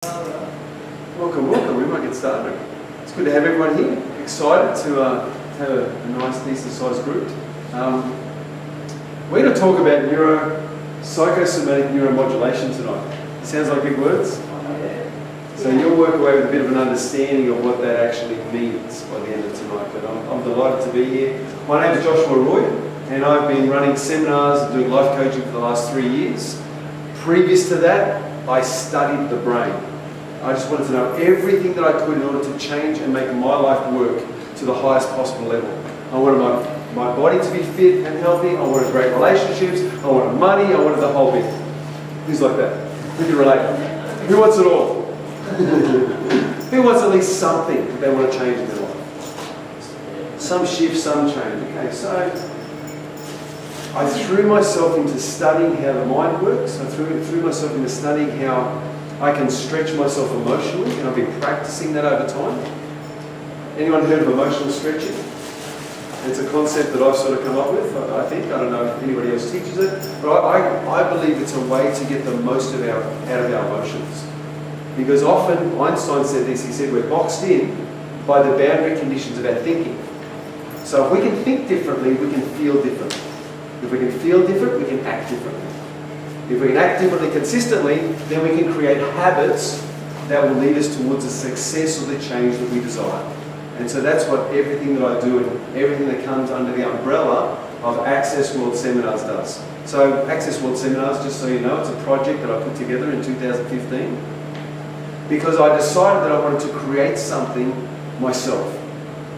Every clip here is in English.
Welcome, welcome. We might get started. It's good to have everyone here. Excited to have a nice, decent sized group. We're going to talk about psychosomatic neuromodulation tonight. It sounds like big words. So you'll work away with a bit of an understanding of what that actually means by the end of tonight. But I'm delighted to be here. My name is Joshua Roy, and I've been running seminars and doing life coaching for the last 3 years. Previous to that, I studied the brain. I just wanted to know everything that I could in order to change and make my life work to the highest possible level. I wanted my body to be fit and healthy. I wanted great relationships. I wanted money. I wanted the whole bit. Things like that. Who can relate? Who wants it all? Who wants at least something that they want to change in their life? Some shift, some change. Okay, so I threw myself into studying how the mind works. I threw myself into studying how I can stretch myself emotionally, and I've been practicing that over time. Anyone heard of emotional stretching? It's a concept that I've sort of come up with, I think. I don't know if anybody else teaches it, but I believe it's a way to get the most out of our emotions. Because often, Einstein said this, he said we're boxed in by the boundary conditions of our thinking. So if we can think differently, we can feel differently. If we can feel different, we can act differently. If we can act differently consistently, then we can create habits that will lead us towards the success or the change that we desire. And so that's what everything that I do and everything that comes under the umbrella of Access World Seminars does. So Access World Seminars, just so you know, it's a project that I put together in 2015 because I decided that I wanted to create something myself.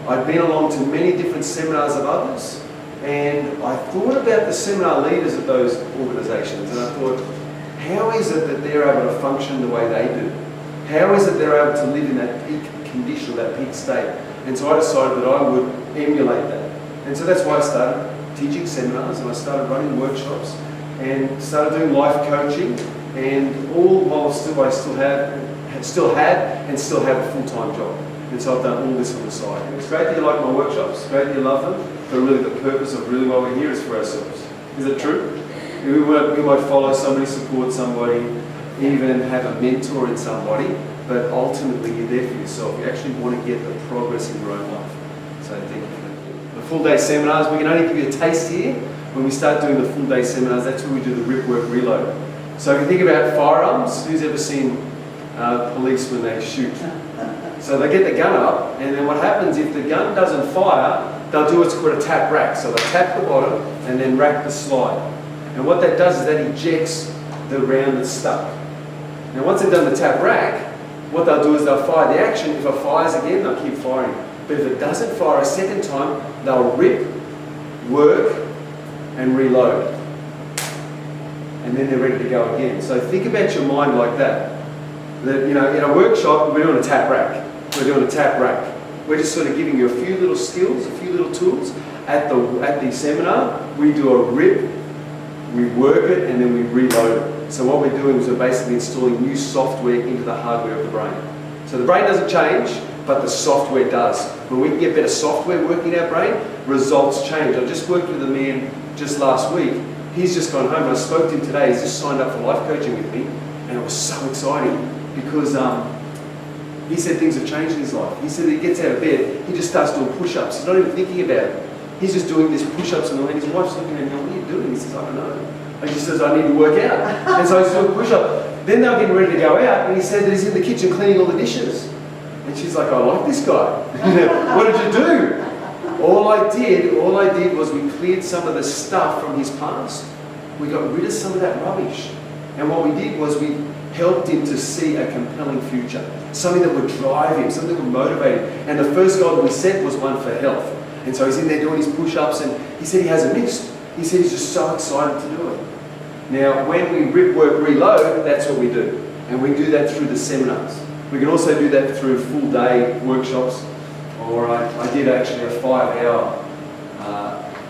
I'd been along to many different seminars of others, and I thought about the seminar leaders of those organisations, and I thought, how is it that they're able to function the way they do? How is it they're able to live in that peak condition, that peak state? And so I decided that I would emulate that. And so that's why I started teaching seminars, and I started running workshops, and started doing life coaching, and all while I still had a full-time job. And so I've done all this on the side. It's great that you like my workshops, it's great that you love them, but really the purpose of really why we're here is for ourselves. Is it true? We might follow somebody, support somebody, even have a mentor in somebody, but ultimately you're there for yourself. You actually want to get the progress in your own life. So thank you for that. The full-day seminars, we can only give you a taste here. When we start doing the full-day seminars, that's when we do the rip, work, reload. So if you think about firearms, who's ever seen police when they shoot? So they get the gun up, and then what happens if the gun doesn't fire, they'll do what's called a tap rack. So they'll tap the bottom and then rack the slide. And what that does is that ejects the round that's stuck. Now once they've done the tap rack, what they'll do is they'll fire the action. If it fires again, they'll keep firing. But if it doesn't fire a second time, they'll rip, work, and reload. And then they're ready to go again. So think about your mind like that. That, you know, in a workshop, we're doing a tap rack. We're doing a tap rack. We're just sort of giving you a few little skills, a few little tools. At the seminar, we do a rip, we work it, and then we reload it. So what we're doing is we're basically installing new software into the hardware of the brain. So the brain doesn't change, but the software does. When we can get better software working in our brain, results change. I just worked with a man just last week. He's just gone home, and I spoke to him today. He's just signed up for life coaching with me, and it was so exciting because he said things have changed in his life. He said he gets out of bed, he just starts doing push-ups. He's not even thinking about it. He's just doing these push-ups and his wife's looking at him, what are you doing? He says, I don't know. And she says, I need to work out. And so he's doing push-up. Then they're getting ready to go out, and he said that he's in the kitchen cleaning all the dishes. And she's like, I like this guy. What did you do? All I did was we cleared some of the stuff from his past. We got rid of some of that rubbish. And what we did was we helped him to see a compelling future. Something that would drive him, something that would motivate him. And the first goal that we set was one for health. And so he's in there doing his push-ups, and he said he hasn't missed. He said he's just so excited to do it. Now, when we rip, work, reload, that's what we do. And we do that through the seminars. We can also do that through full-day workshops. Or I did actually a 5-hour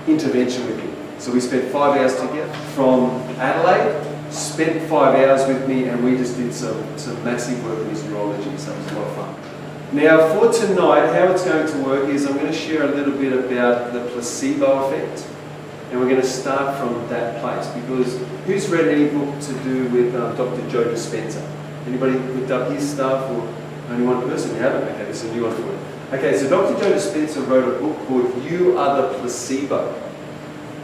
intervention with him. So we spent 5 hours together from Adelaide, spent 5 hours with me, and we just did some massive work with his neurology, so it was a lot of fun. Now for tonight, how it's going to work is I'm going to share a little bit about the placebo effect, and we're going to start from that place, because who's read any book to do with Dr. Joe Dispenza? Anybody looked up his stuff, or only one person? You haven't? Okay, this is a new one for you. Okay, so Dr. Joe Dispenza wrote a book called You Are the Placebo.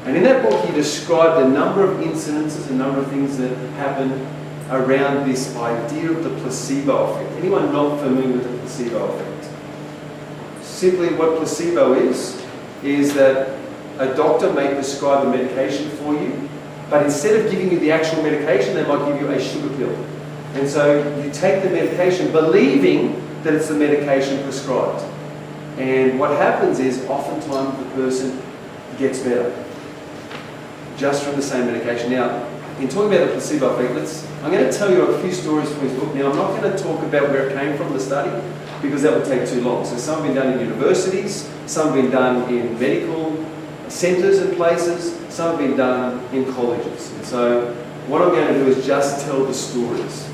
And in that book he described a number of incidences, a number of things that happen around this idea of the placebo effect. Anyone not familiar with the placebo effect? Simply what placebo is that a doctor may prescribe a medication for you, but instead of giving you the actual medication, they might give you a sugar pill. And so you take the medication believing that it's the medication prescribed. And what happens is oftentimes the person gets better just from the same medication. Now, in talking about the placebo effect, I'm going to tell you a few stories from his book. Now, I'm not going to talk about where it came from, the study, because that would take too long. So some have been done in universities, some have been done in medical centres and places, some have been done in colleges. And so what I'm going to do is just tell the stories.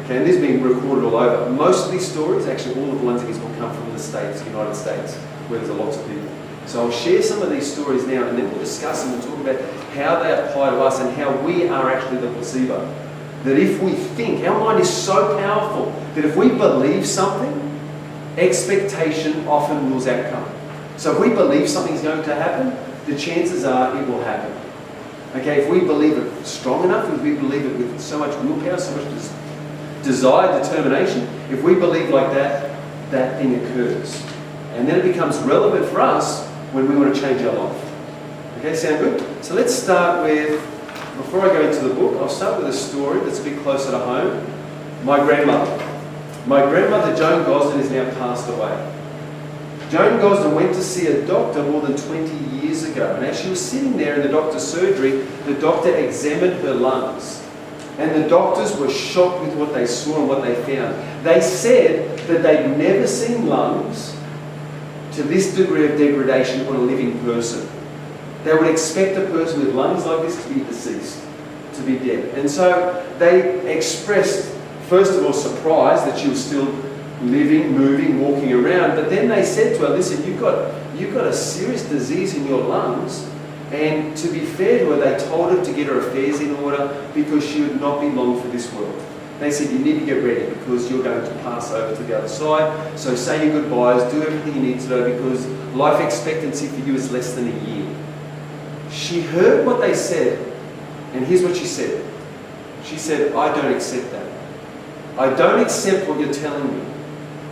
Okay, and this is being recorded all over. Most of these stories, actually all of the ones in his book, come from the States, United States, where there's lots of people. So I'll share some of these stories now, and then we'll discuss them and talk about how they apply to us and how we are actually the placebo. That if we think, our mind is so powerful that if we believe something, expectation often rules outcome. So if we believe something's going to happen, the chances are it will happen. Okay, if we believe it strong enough, if we believe it with so much willpower, so much desire, determination, if we believe like that, that thing occurs. And then it becomes relevant for us when we want to change our life. Okay, sound good? So let's start with, before I go into the book, I'll start with a story that's a bit closer to home. My grandmother. My grandmother, Joan Gosden, is now passed away. Joan Gosden went to see a doctor more than 20 years ago. And as she was sitting there in the doctor's surgery, the doctor examined her lungs. And the doctors were shocked with what they saw and what they found. They said that they'd never seen lungs to this degree of degradation on a living person. They would expect a person with lungs like this to be deceased, to be dead. And so they expressed, first of all, surprise that she was still living, moving, walking around. But then they said to her, listen, you've got a serious disease in your lungs. And to be fair to her, they told her to get her affairs in order because she would not be long for this world. They said, you need to get ready because you're going to pass over to the other side. So say your goodbyes, do everything you need to do because life expectancy for you is less than a year. She heard what they said, and here's what she said. She said, I don't accept that. I don't accept what you're telling me.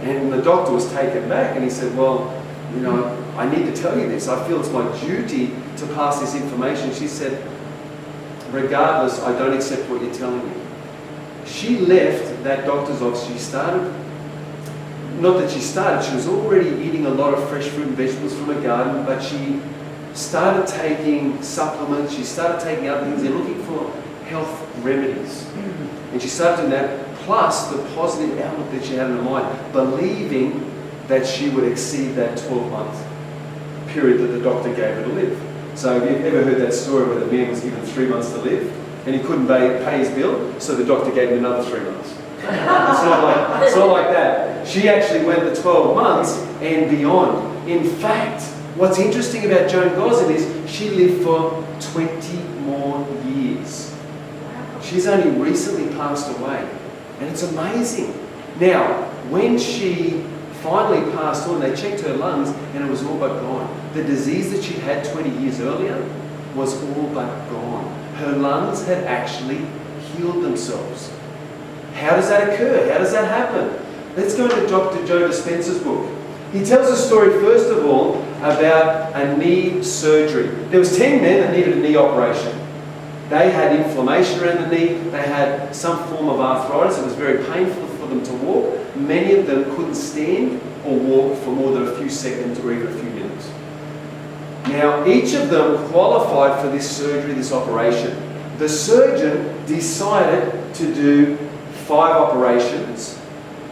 And the doctor was taken back and he said, well, you know, I need to tell you this. I feel it's my duty to pass this information. She said, regardless, I don't accept what you're telling me. She left that doctor's office. She was already eating a lot of fresh fruit and vegetables from her garden, but she started taking supplements, she started taking other things, and looking for health remedies. And she started doing that, plus the positive outlook that she had in her mind, believing that she would exceed that 12-month period that the doctor gave her to live. So have you ever heard that story where the man was given 3 months to live and he couldn't pay his bill, so the doctor gave him another 3 months? It's not like that. She actually went the 12 months and beyond. In fact, what's interesting about Joan Gosden is she lived for 20 more years. She's only recently passed away. And it's amazing. Now, when she finally passed on, they checked her lungs and it was all but gone. The disease that she had 20 years earlier was all but gone. Her lungs had actually healed themselves. How does that occur? How does that happen? Let's go to Dr. Joe Dispenza's book. He tells a story, first of all, about a knee surgery. There was 10 men that needed a knee operation. They had inflammation around the knee. They had some form of arthritis. It was very painful for them to walk. Many of them couldn't stand or walk for more than a few seconds or even a few minutes. Now, each of them qualified for this surgery, this operation. The surgeon decided to do 5 operations,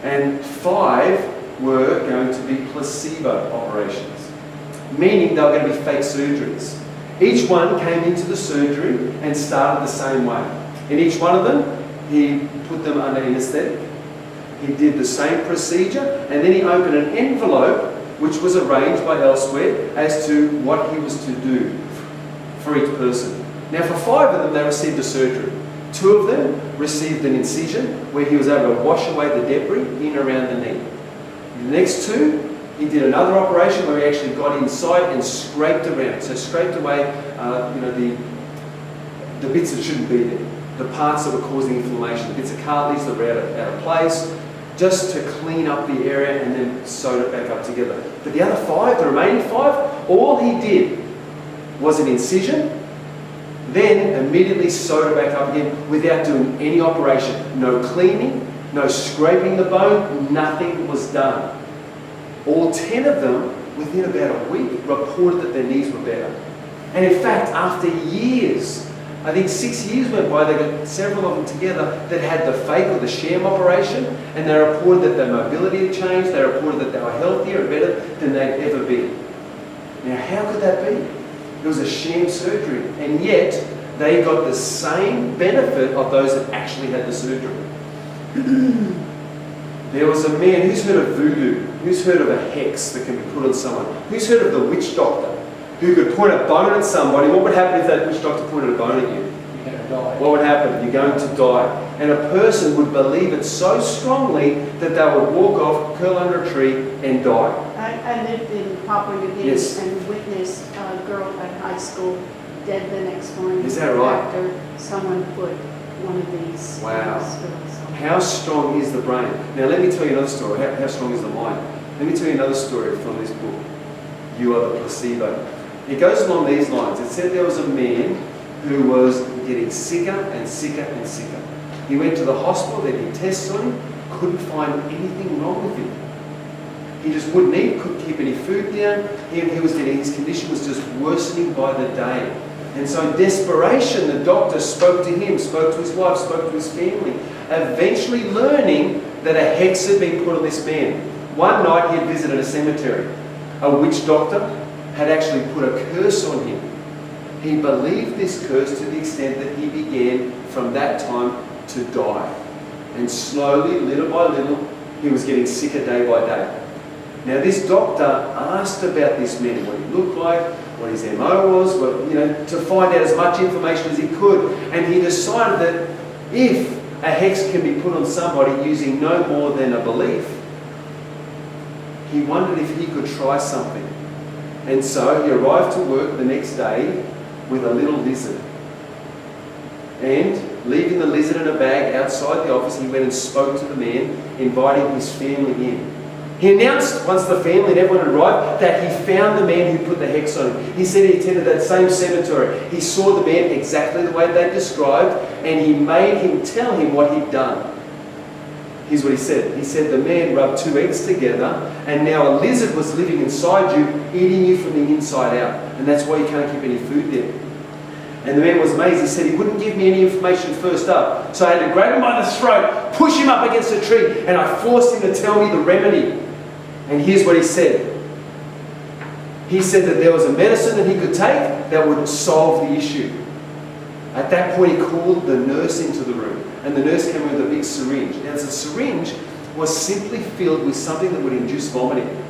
and 5 were going to be placebo operations, meaning they were going to be fake surgeries. Each one came into the surgery and started the same way. In each one of them, he put them under anaesthetic. He did the same procedure, and then he opened an envelope which was arranged by elsewhere as to what he was to do for each person. Now, for 5 of them, they received a surgery. 2 of them received an incision where he was able to wash away the debris in around the knee. The next 2, he did another operation where he actually got inside and scraped around. So scraped away, the bits that shouldn't be there, the parts that were causing inflammation, the bits of cartilage that were out of place, just to clean up the area and then sewed it back up together. But the other 5, the remaining 5, all he did was an incision, then immediately sewed it back up again without doing any operation. No cleaning, no scraping the bone, nothing was done. All 10 of them, within about a week, reported that their knees were better. And in fact, after years, I think 6 years went by, they got several of them together that had the fake or the sham operation, and they reported that their mobility had changed, they reported that they were healthier and better than they'd ever been. Now, how could that be? It was a sham surgery, and yet they got the same benefit of those that actually had the surgery. There was a man, who's heard of voodoo? Who's heard of a hex that can be put on someone? Who's heard of the witch doctor who could point a bone at somebody? What would happen if that witch doctor pointed a bone at you? You're going to die. What would happen? You're going to die. And a person would believe it so strongly that they would walk off, curl under a tree and die. I lived in Papua New Guinea Yes. and witnessed a girl at high school dead the next morning. Is that right? After someone put one of these Wow. spills on. How strong is the brain? Now let me tell you another story. How strong is the mind? Let me tell you another story from this book. You Are the Placebo. It goes along these lines. It said there was a man who was getting sicker and sicker and sicker. He went to the hospital, they did tests on him, couldn't find anything wrong with him. He just wouldn't eat, couldn't keep any food down. His condition was just worsening by the day. And so in desperation, the doctor spoke to him, spoke to his wife, spoke to his family, eventually learning that a hex had been put on this man. One night he had visited a cemetery. A witch doctor had actually put a curse on him. He believed this curse to the extent that he began from that time to die. And slowly, little by little, he was getting sicker day by day. Now this doctor asked about this man, what he looked like, what his MO was, to find out as much information as he could. And he decided that if a hex can be put on somebody using no more than a belief, he wondered if he could try something. And so he arrived to work the next day with a little lizard. And leaving the lizard in a bag outside the office, he went and spoke to the man, inviting his family in. He announced, once the family and everyone arrived, that he found the man who put the hex on him. He said he attended that same cemetery. He saw the man exactly the way they described, and he made him tell him what he'd done. Here's what he said. He said the man rubbed 2 eggs together, and now a lizard was living inside you, eating you from the inside out. And that's why you can't keep any food there. And the man was amazed. He said he wouldn't give me any information first up. So I had to grab him by the throat, push him up against a tree, and I forced him to tell me the remedy. And here's what he said. He said that there was a medicine that he could take that would solve the issue. At that point, he called the nurse into the room. And the nurse came with a big syringe. Now, the syringe was simply filled with something that would induce vomiting.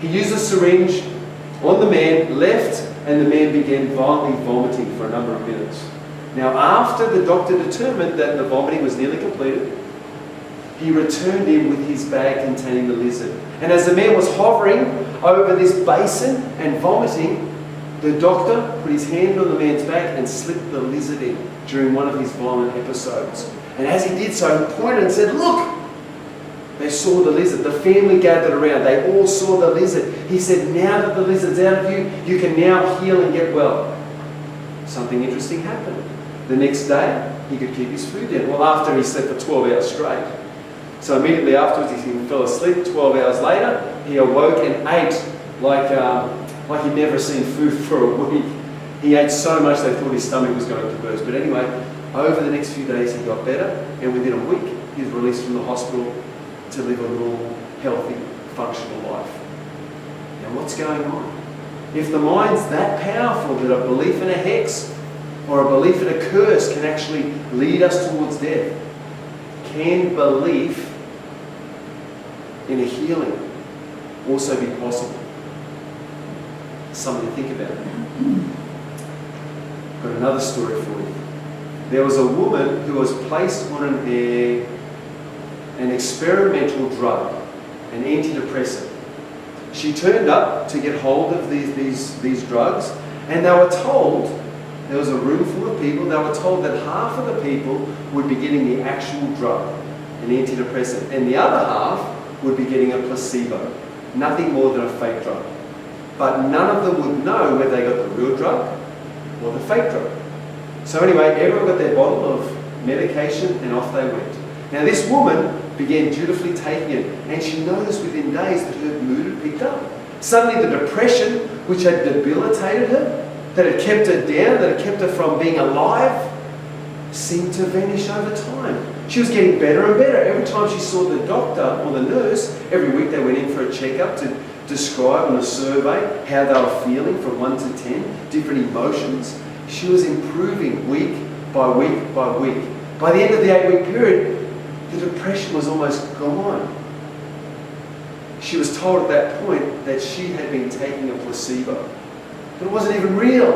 He used the syringe on the man, left, and the man began violently vomiting for a number of minutes. Now, after the doctor determined that the vomiting was nearly completed, he returned in with his bag containing the lizard. And as the man was hovering over this basin and vomiting, the doctor put his hand on the man's back and slipped the lizard in during one of his violent episodes. And as he did so, he pointed and said, "Look!" They saw the lizard. The family gathered around. They all saw the lizard. He said, "Now that the lizard's out of you, you can now heal and get well." Something interesting happened. The next day, he could keep his food down. Well, after he slept for 12 hours straight. So immediately afterwards, he fell asleep. 12 hours later, he awoke and ate like he'd never seen food for a week. He ate so much they thought his stomach was going to burst. But anyway, over the next few days, he got better. And within a week, he was released from the hospital to live a normal, healthy, functional life. Now, what's going on? If the mind's that powerful that a belief in a hex or a belief in a curse can actually lead us towards death, can belief in a healing also be possible? Something to think about. Got another story for you. there was a woman who was placed on an experimental drug, an antidepressant. She turned up to get hold of these drugs, and they were told, there was a room full of people, they were told that half of the people would be getting the actual drug, an antidepressant, and the other half would be getting a placebo, nothing more than a fake drug. But none of them would know whether they got the real drug or the fake drug. So anyway, everyone got their bottle of medication and off they went. Now this woman began dutifully taking it, and she noticed within days that her mood had picked up. Suddenly the depression, which had debilitated her, that had kept her down, that had kept her from being alive, seemed to vanish over time. She was getting better and better. Every time she saw the doctor or the nurse, every week they went in for a checkup to describe on a survey how they were feeling from 1 to 10, different emotions. She was improving week by week by week. By the end of the 8-week period, the depression was almost gone. She was told at that point that she had been taking a placebo, but it wasn't even real.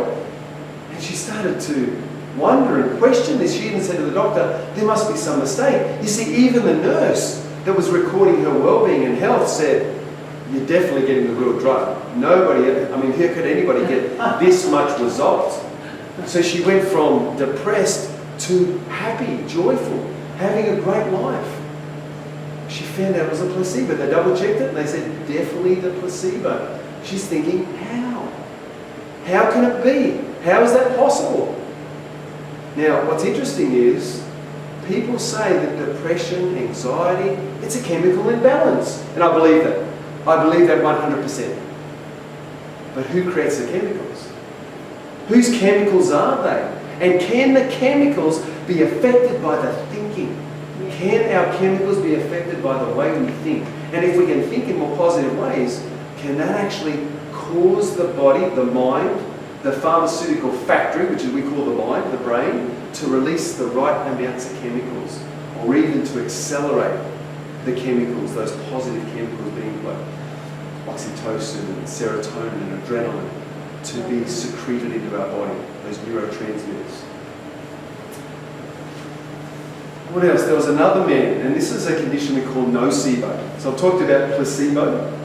And she started to wonder and question this. She even said to the doctor, there must be some mistake. You see, even the nurse that was recording her well-being and health said, you're definitely getting the real drug. Nobody, I mean, how could anybody get this much result? So she went from depressed to happy, joyful, having a great life. She found out it was a placebo. They double-checked it and they said, definitely the placebo. She's thinking, how? How can it be? How is that possible? Now, what's interesting is, people say that depression, anxiety, it's a chemical imbalance. And I believe that. I believe that 100%. But who creates the chemicals? Whose chemicals are they? And can the chemicals be affected by the thinking? Can our chemicals be affected by the way we think? And if we can think in more positive ways, can that actually cause the body, the mind, the pharmaceutical factory, which we call the mind, the brain, to release the right amounts of chemicals, or even to accelerate the chemicals, those positive chemicals being like oxytocin and serotonin and adrenaline, to be secreted into our body, those neurotransmitters. What else? There was another man, and this is a condition we call nocebo. So I've talked about placebo.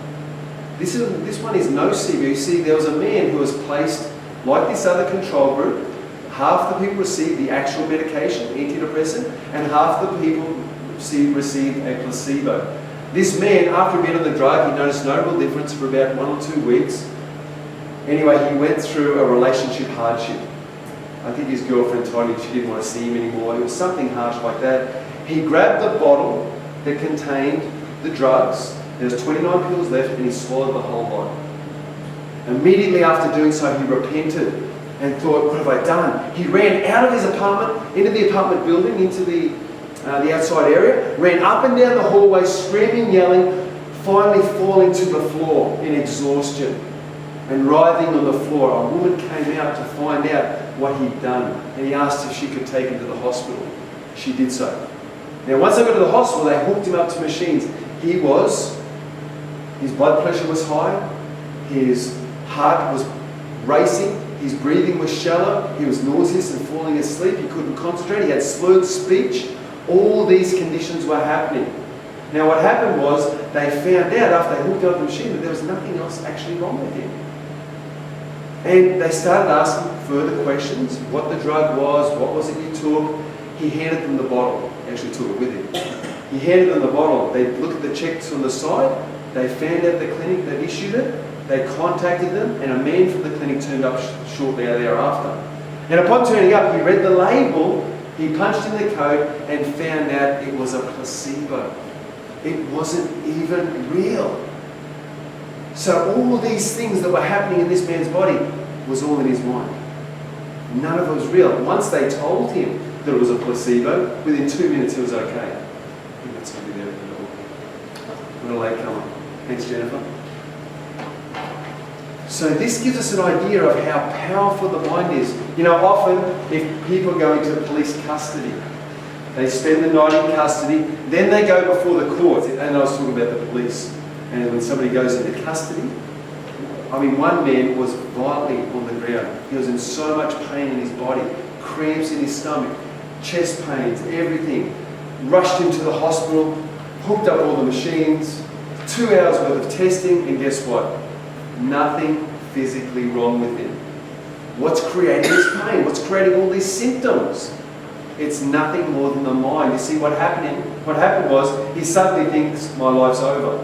This one is nocebo. You see, there was a man who was placed like this other control group. Half the people received the actual medication, antidepressant, and half the people received a placebo. This man, after being on the drug, he noticed no real difference for about 1 or 2 weeks. Anyway, he went through a relationship hardship. I think his girlfriend told him she didn't want to see him anymore. It was something harsh like that. He grabbed the bottle that contained the drugs. There was 29 pills left, and he swallowed the whole bottle. Immediately after doing so, he repented and thought, what have I done? He ran out of his apartment, into the apartment building, into the outside area, ran up and down the hallway, screaming, yelling, finally falling to the floor in exhaustion and writhing on the floor. A woman came out to find out what he'd done, and he asked if she could take him to the hospital. She did so. Now, once they got to the hospital, they hooked him up to machines. His blood pressure was high, his heart was racing, his breathing was shallow, he was nauseous and falling asleep, he couldn't concentrate, he had slurred speech. All these conditions were happening. Now what happened was, they found out after they hooked up the machine that there was nothing else actually wrong with him. And they started asking further questions, what the drug was, what was it you took. He handed them the bottle, he actually took it with him. He handed them the bottle, they looked at the checks on the side, they found out the clinic that issued it, they contacted them, and a man from the clinic turned up shortly thereafter. And upon turning up, he read the label, he punched in the code and found out it was a placebo. It wasn't even real. So all these things that were happening in this man's body was all in his mind. None of it was real. Once they told him that it was a placebo, within 2 minutes he was okay. I think that's going to be there for the door. What a late comer. Thanks, Jennifer. So this gives us an idea of how powerful the mind is. You know, often if people go into police custody, they spend the night in custody, then they go before the court. And I was talking about the police. And when somebody goes into custody, I mean, one man was violently on the ground. He was in so much pain in his body, cramps in his stomach. chest pains, everything. Rushed into the hospital, hooked up all the machines, 2 hours worth of testing, and guess what? Nothing physically wrong with him. What's creating this pain? What's creating all these symptoms? It's nothing more than the mind. You see, what happened was, he suddenly thinks, my life's over.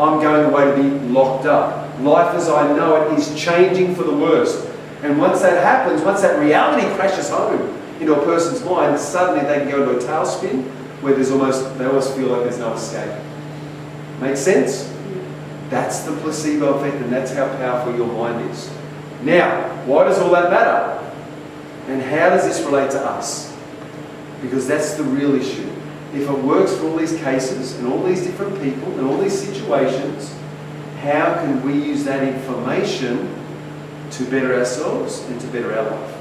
I'm going away to be locked up. Life as I know it is changing for the worst. And once that happens, once that reality crashes home into a person's mind, suddenly they can go into a tailspin where they almost feel like there's no escape. Make sense? That's the placebo effect, and that's how powerful your mind is. Now, why does all that matter? And how does this relate to us? Because that's the real issue. If it works for all these cases and all these different people and all these situations, how can we use that information to better ourselves and to better our life?